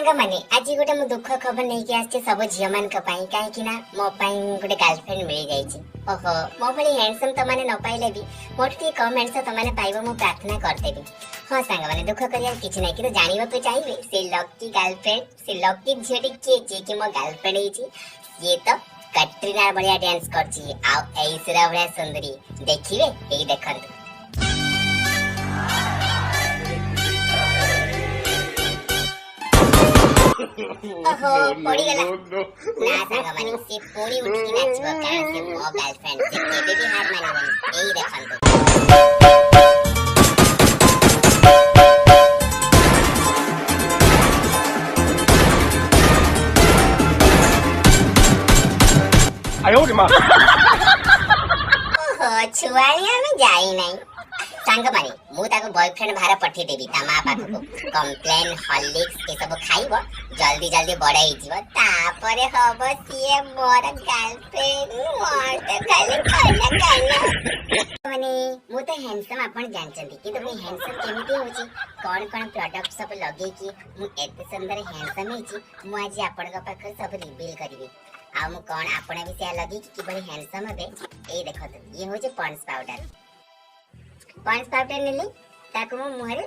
सांग माने आज गोटे मु दुख खबर नहीं के आछे सब झियो मान के पई काहे कि ना मो पई गोटे गर्लफ्रेंड मिल जाई छी। ओहो मो भली हैंडसम त माने न पाइले भी मोर ती कमेंट्स त माने पाइबो मु प्रार्थना करते भी। हां सांग माने दुख करिया किछ नै कि तो जानिबो तो चाहिए से लकी गर्लफ्रेंड से लकी झियोटी के कि मो गर्लफ्रेंड ही छी। ये तो कटरीना बढ़िया डांस करची आ ऐसरा बढ़िया सुंदरी देखिबे एई देखंतु। ओहो पड़ी गला ना सांग माने से पूरी उठ की नाचबो कारण से मो गर्लफ्रेंड से केबे भी हार मानिबनी एई देखंतु। आयो रे मां ओहो छुआलिया में जाई नहीं सांग माने मु ताको बॉयफ्रेंड भारा पठी देबी ता मां पाखको कंप्लेन हॉर्लिक्स ए सब खाइबो जल्दी जल्दी बड़ा ही जीव तापरे हबो सिए मोर गर्लफ्रेंड मोर त खाली खाना माने मु तो हैंडसम आपण जानचंदी कि तो हैंडसम केमिति होची कोन प्रोडक्ट सब लगे कि मु एते सुंदर हैंडसम हेची मु आज आपण का पाख सब रिवील करबी आ मु कोन आपण भी से लगे कि बड़ी हैंडसम हेबे ए देखत ये होचे पॉन्ड्स पाउडर नेली ताको मु मुहरे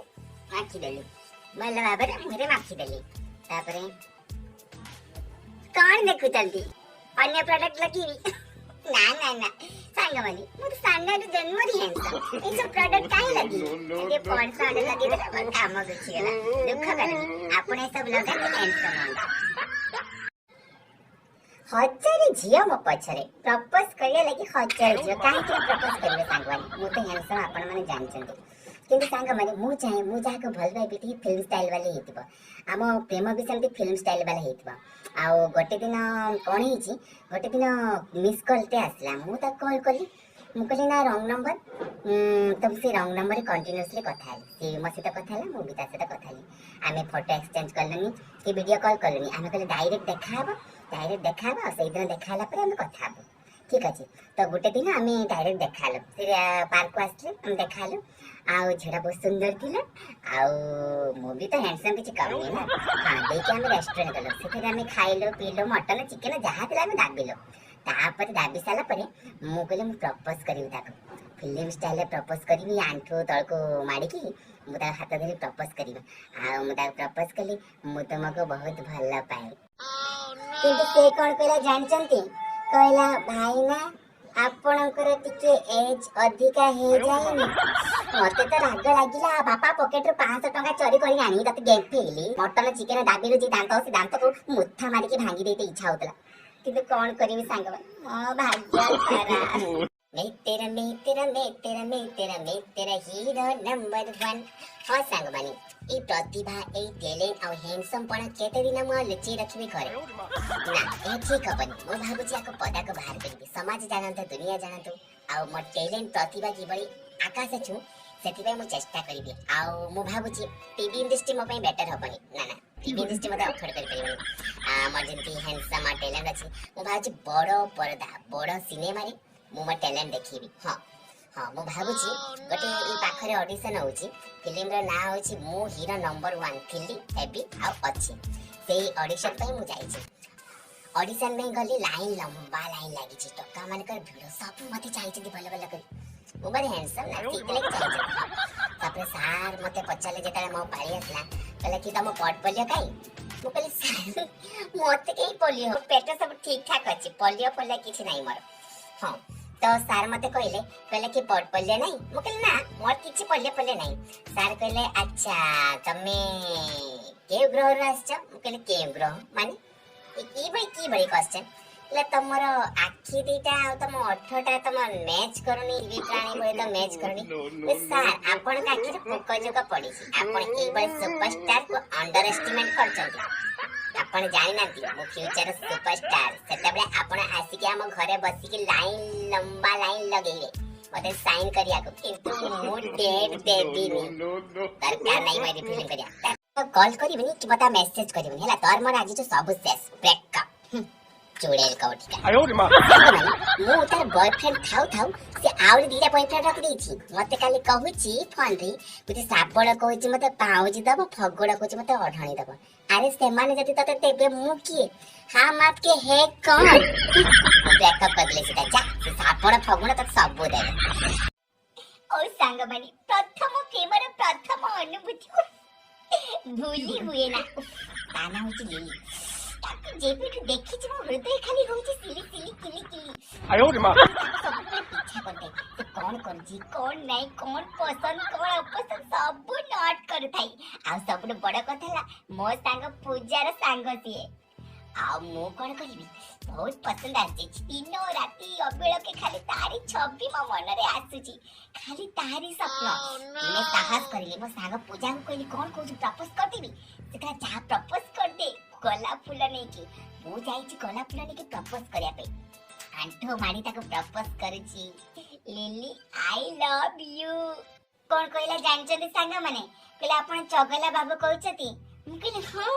माखी देली भल भाबरे मुहरे माखी देली तापरे कोन देखु जल्दी अन्य प्रोडक्ट लगीबी ना ना ना सांग मानी मु तो सांगा तो जन्म दी हैंडसम ए सब प्रोडक्ट काई लगी ये पॉन्ड्स पाउडर लगी तो मन काम गछि गला दुख करनी आपने सब लगा के हैंडसम होंदा हजारे झियो मो पछरे प्रपोज करिया लगी हजारे झियो काहे के प्रपोज करबे सांगवानी मु तो हैंडसम आपण माने जानचंती किंतु सांग माने मु जाहा को भल भाई बिटी फिल्म स्टाइल वाले हेतिबो आमो प्रेम भी सेमती फिल्म स्टाइल वाला हेतिबो आ गोटे दिन कोन हिची गोटे दिन मिस कॉलते आसला मु ता कॉल कली मु कहली ना रॉन्ग नंबर तब से रॉन्ग नंबर कंटीन्यूअसली कथा हली से मो सहित कथा हला मु भी ता सहित कथा हली आमे फोटो एक्सचेंज करलनी कि वीडियो कॉल करलनी आमे कहले डायरेक्ट देखाबो से दिन देखाला पर हम कथा हबो ठीक अछि तो गोटे दिन आमे डायरेक्ट देखालो से पार्क को आसले हम देखालो आ झेड़ा बहुत सुंदर थिला आ मु भी तो हैंडसम किछि कम नै ना हां देखे हम रेस्टोरेंट गलो से आमे खाइलो पीलो मटन चिकन जहा थिला आमे दाबिलो तापर दाबी साला परे मु कहले मु प्रपोज करिवि ताको फिल्म स्टाइल रे प्रपोज करिवि आंठो तळको माडी की मु ता हाथ धरि प्रपोज करिवि आ मु ता प्रपोज कली मु तुमको बहुत भल्ला पाए किंतु से कोन कहला जानचंती कहला भाई ना आपणकर टिके एज अधिका हे जाइनी मते तो राग लागिला बापा पॉकेट रो 500 टका चोरी करी आनी तते गेट फेली मटन चिकन दाबिलो जी दांत को मुठा मारी के भांगी देते इच्छा होतला किंतु कोन करिवि सांगवा ओ भाग्य खरा मैं तेरा हीरो नंबर 1 हां सांगवानी ई प्रतिभा ए टैलेंट और हैंडसम पण केते दिन म लुचि रखबी करे ना ए ठीक हबनी मो भाबु छी आको पदा को बाहर करबी समाज जानत दुनिया जानत आ मो टैलेंट प्रतिभा की बड़ी आकाश छु सेति मु चेष्टा करबी आ मो भाबु छी टीवी इंडस्ट्री म पई बेटर हबनी ना ना टीवी इंडस्ट्री म अफोर्ड कर परिबनी आ मो जंती हैंडसम आ टैलेंट अछि मो भाबु छी बड़ो पर्दा बड़ो सिनेमा रे मु मो टैलेंट देखिबी हां हां मु भाबु छी गोटे ई पाखरे ऑडिशन होउची फिल्म रो ना होउची मु हीरो नंबर 1 थिली हेबी आ अछि सेही ऑडिशन पई मु जाई छी ऑडिशन में गली लाइन लंबा लाइन लागी छी टक्का मानकर भिड़ो सब मते चाहि छी भल भल कर मु बड़े हैंडसम ना ठीक लेके चाहि छी तापर सार मते पचाले जेता मो पाली असला कहले कि तम पोर्टफोलियो काई मु कहले सार मते के पोलियो पेट सब ठीक ठाक अछि पोलियो किछि नाही मोर हां तो सार मते कहले कि पोर्टफोलियो नहीं मु कहले ना मोर किछि पोलियो नहीं सार कहले अच्छा तमे के ग्रह रास छ मु कहले के ग्रह माने की बड़ी क्वेश्चन ले तमरो आखी दीटा आ तम ओठटा तम मैच करनी ई प्राणी बळे तो मैच करनी सर आपण का आखी पोक जोक पड़ी छी आपण ए बळे सुपरस्टार को अंडर एस्टिमेट करछंती आपण जानि नांती मो फ्यूचर सुपरस्टार सेते बळे आपण आसी के हम घरे बसी के लाइन लंबा लाइन लगेले मते साइन करिया को किंतु मो डेट देबी नी दरकार नहीं मैं रिफिलिंग करिया कॉल करिबनी कि बता मेसेज करिबनी हला तोर मन आज तो सब शेष ब्रेकअप चुड़ैल कौटिका 哎呦我的妈！ ମୁଁ ତାର ବୟଫ୍ରେଣ୍ଡ ଥାଉ ଥାଉ ସେ ଆହୁରି ଦିଟା ବୟଫ୍ରେଣ୍ଡ ରଖିଦେଇଛି ମତେ କାଲି କହୁଛି ଫୋନରେ ମତେ ଶାବଳ କହୁଛି ମତେ ପାଉଁଜି ଦବ ଫଗୁଡ କହୁଛି ମତେ ଅଢଣି ଦବ ଆରେ ସେମାନେ ଯଦି ତତେ ଦେବେ ମୁଁ କିଏ ହାମ୍ ଆପକେ ହେ କଣ ବ୍ରେକଅପ୍ କରିଦେଲେ ସେଟା ଯା ସେ ଶାବଳ ଫଗୁଣ ତତେ ସବୁ ଦେବେ ଓ ସାଙ୍ଗମାନେ ପ୍ରଥମ ପ୍ରେମର ପ୍ରଥମ ଅନୁଭୂତି ଭୁଲି ହୁଏ ନା ତା ନାଁ ହଉଛି ଲିଲି ତାକୁ ଯେବେଠୁ ଦେଖିଛି ମୋ ହୃଦୟ ଖାଲି ହଉଛି ସିଲି ସିଲି କିଲି କିଲି 哎呦我的妈！ ସବୁବେଳେ ପିଛା କରିଥାଏ ସେ କଣ କରୁଛି କଣ ନାଇଁ କଣ ପସନ୍ଦ କଣ ଅପସନ୍ଦ ସବୁ ନୋଟ କରୁଥାଏ ଆଉ ସବୁଠୁ ବଡ କଥା ହେଲା ମୋ ସାଙ୍ଗ ପୂଜାର ସାଙ୍ଗ ସିଏ ଆଉ ମୁଁ କଣ କରିବି ବହୁତ ପସନ୍ଦ ଆସିଛି ଦିନ ରାତି ଅବିଳକେ ଖାଲି ତାରି ଛବି ମୋ ମନରେ ଆସୁଛି ଖାଲି ତାରି ସ୍ୱପ୍ନ ଦିନେ ସାହସ କରିଲି ମୋ ସାଙ୍ଗ ପୂଜାକୁ କହିଲି କଣ କହୁଛୁ ପ୍ରପୋଜ କରିଦେବି ସେ କହିଲା ଯାହା ପ୍ରପୋଜ କରିଦେ ଗୋଲାପ ଫୁଲ ନେଇକି ମୁଁ ଯାଇଛି ଗୋଲାପ ଫୁଲ ନେଇକି ପ୍ରପୋଜ କରିବା ପାଇଁ ଆଣ୍ଠୁ ମାଡି ତାକୁ ପ୍ରପୋଜ କରୁଛି ଲିଲି ଆଇ ଲଭ୍ ୟୁ କଣ କହିଲା ଜାଣିଛନ୍ତି ସାଙ୍ଗମାନେ କହିଲେ ଆପଣ ଚଗଲା ବାବୁ କହୁଛନ୍ତି ମୁଁ କହିଲି ହଁ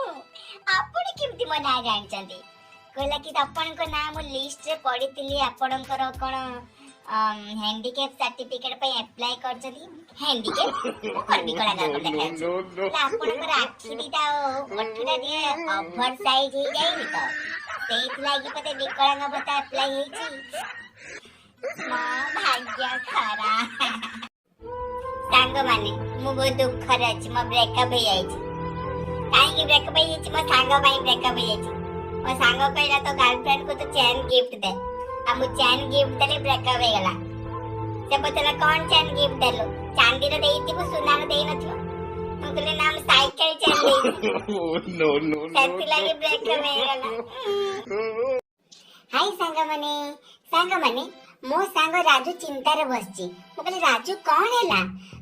ଆପଣ କେମିତି ମୋ ନାଁ ଜାଣିଛନ୍ତି କହିଲା କି ଆପଣଙ୍କ ନାଁ ମୁଁ ଲିଷ୍ଟରେ ପଢିଥିଲି ଆପଣଙ୍କର କଣ ହ୍ୟାଣ୍ଡିକ୍ୟାପ୍ ସାର୍ଟିଫିକେଟ ପାଇଁ ଆପ୍ଲାଏ କରିଛନ୍ତି ହ୍ୟାଣ୍ଡିକ୍ୟାପ୍ ମୁଁ କଣ ବିକଳାଙ୍ଗ ଦେଖାଯାଉଛି କହିଲା ଆପଣଙ୍କର ଆଖି ଦିଟା ଆଉ ଓଠଟା ଟିକେ ଓଭର ସାଇଜ ହେଇଯାଇନି ତ ସେଇଥିଲାଗି ବୋଧେ ବିକଳାଙ୍ଗ ଭତ୍ତା ଆପ୍ଲାଏ ହେଇଛି ମୋ ଭାଗ୍ୟ ଖରାପ ସାଙ୍ଗମାନେ ମୁଁ ବହୁତ ଦୁଃଖରେ ଅଛି ମୋ ବ୍ରେକଅପ୍ ହେଇଯାଇଛି କାହିଁକି ବ୍ରେକଅପ୍ ହେଇଯାଇଛି ମୋ ସାଙ୍ଗ ପାଇଁ ବ୍ରେକଅପ୍ ହେଇଯାଇଛି ମୋ ସାଙ୍ଗ କହିଲା ତ ଗାର୍ଲଫ୍ରେଣ୍ଡ କୁ ତୁ ଚେନ୍ ଗିଫ୍ଟ ଦେ ଆଉ ମୁଁ ଚେନ୍ ଗିଫ୍ଟ ଦେଲି ବ୍ରେକଅପ୍ ହେଇଗଲା ସେ ପଚାରିଲା କଣ ଚେନ୍ ଗିଫ୍ଟ ଦେଲୁ ଚାନ୍ଦିର ଦେଇଥିବୁ ସୁନାର ଦେଇନଥିବ ମୁଁ କହିଲି ନା ମୁଁ ସାଇକେଲ ଚେନ୍ ଦେଇଛି no no ସେଥିଲାଗି ବ୍ରେକଅପ୍ ହେଇଗଲା ହାଇ ସାଙ୍ଗମାନେ ମୋ ସାଙ୍ଗ ରାଜୁ ଚିନ୍ତାରେ ବସିଛି ମୁଁ କହିଲି ରାଜୁ କଣ ହେଲା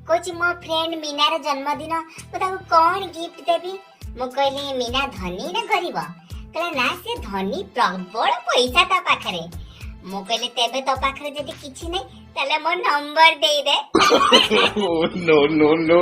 କହୁଛି ମୋ ଫ୍ରେଣ୍ଡ ମୀନାର ଜନ୍ମଦିନ ମୁଁ ତାକୁ କଣ ଗିଫ୍ଟ ଦେବି ମୁଁ କହିଲି ମୀନା ଧନୀ ନା ଗରିବ କହିଲା ନା ସେ ଧନୀ ପ୍ରବଳ ପଇସା ତା ପାଖରେ ମୁଁ କହିଲି ତେବେ ତୋ ପାଖରେ ଯଦି କିଛି ନାହିଁ ତାହେଲେ ମୋ ନମ୍ବର ଦେଇଦେ no no no no